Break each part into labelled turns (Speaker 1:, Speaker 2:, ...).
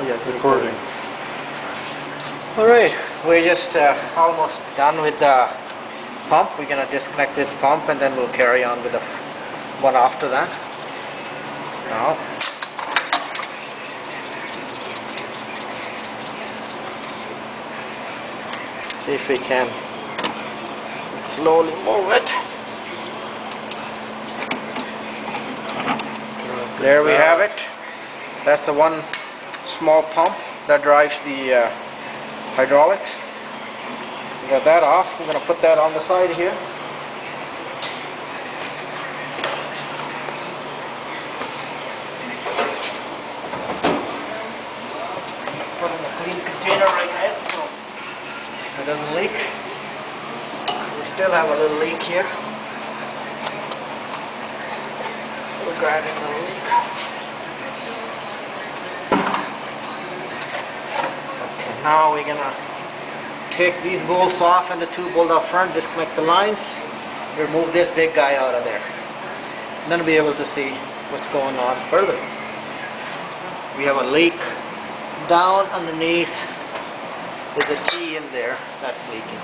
Speaker 1: Yes, recording.
Speaker 2: Alright, we're just almost done with the pump. We're going to disconnect this pump and then we'll carry on with the one after that. Now, see if we can slowly move it. There we have it. That's the one small pump that drives the hydraulics. We got that off. We're going to put that on the side here. Put in a clean container right there so it doesn't leak. We still have a little leak here. We're grabbing the leak. Now we're gonna take these bolts off and the two bolts up front, disconnect the lines, remove this big guy out of there, and then we'll be able to see what's going on further. We have a leak down underneath. There's a T in there that's leaking.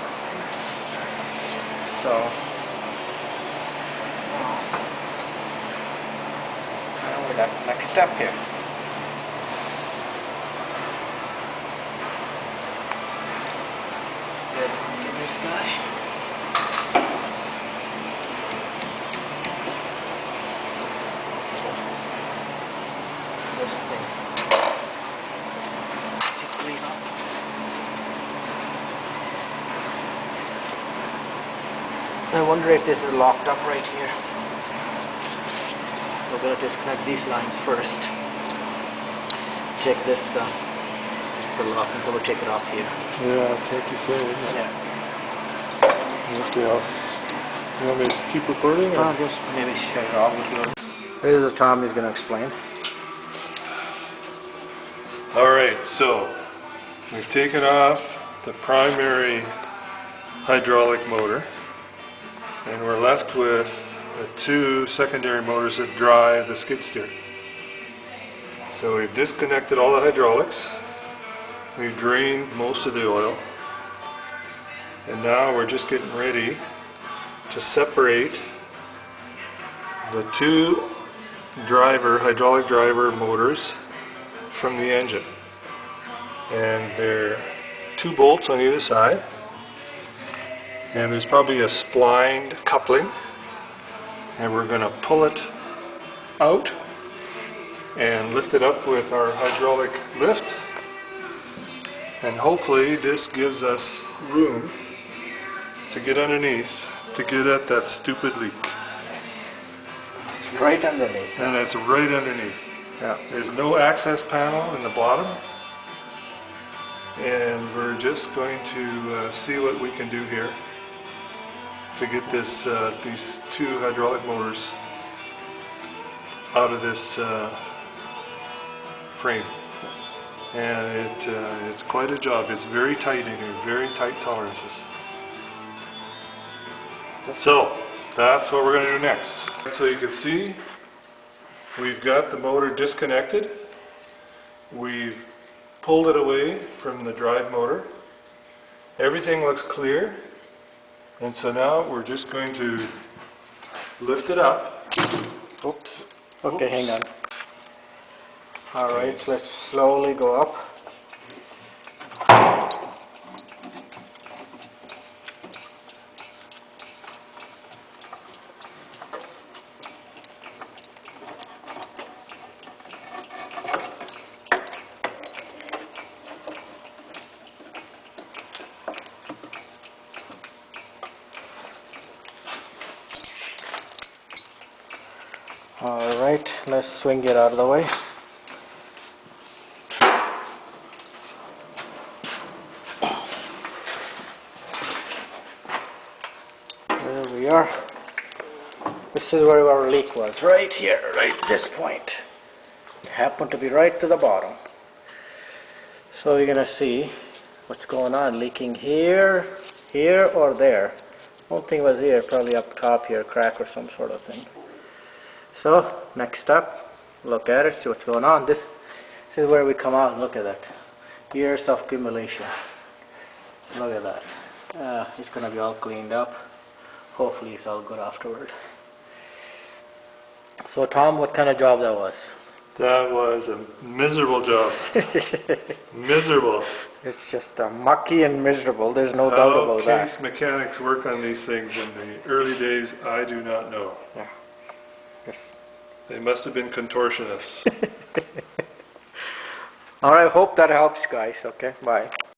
Speaker 2: So now we're at the next step here. I wonder if this is locked up right here. We're going to disconnect these lines first. Check this the lock, and so we'll take it off here.
Speaker 1: Yeah, it's hard to say, isn't it?
Speaker 2: Yeah.
Speaker 1: What else? You want me to keep recording? Or?
Speaker 2: Just maybe shut it off with you. Here's what Tom is going to explain.
Speaker 1: Alright, so we've taken off the primary hydraulic motor and we're left with the two secondary motors that drive the skid steer. So we've disconnected all the hydraulics, we've drained most of the oil, and now we're just getting ready to separate the two hydraulic driver motors from the engine. And there are two bolts on either side, and there's probably a splined coupling, and we're going to pull it out and lift it up with our hydraulic lift, and hopefully this gives us room to get underneath to get at that stupid leak.
Speaker 2: It's right underneath.
Speaker 1: And it's right underneath.
Speaker 2: Yeah.
Speaker 1: There's no access panel in the bottom, and we're just going to see what we can do here to get these two hydraulic motors out of this frame. And it's quite a job. It's very tight in here, very tight tolerances. So that's what we're going to do next. So you can see we've got the motor disconnected. We've pulled it away from the drive motor. Everything looks clear. And so now we're just going to lift it up.
Speaker 2: Oops. Okay, hang on. Alright, so let's slowly go up. Alright, let's swing it out of the way. There we are. This is where our leak was, right here, right at this point. It happened to be right to the bottom. So you're going to see what's going on, leaking here, here, or there. I don't think it was here, probably up top here, crack or some sort of thing. So, next step, look at it, see what's going on. This This is where we come out and look at that. Years of accumulation. Look at that. It's going to be all cleaned up. Hopefully it's all good afterward. So Tom, what kind of job that was?
Speaker 1: That was a miserable job. Miserable.
Speaker 2: It's just mucky and miserable. There's no doubt about
Speaker 1: How case
Speaker 2: that.
Speaker 1: mechanics work on these things in the early days, I do not know.
Speaker 2: Yeah. Yes.
Speaker 1: They must have been contortionists.
Speaker 2: All right. Hope that helps, guys. Okay. Bye.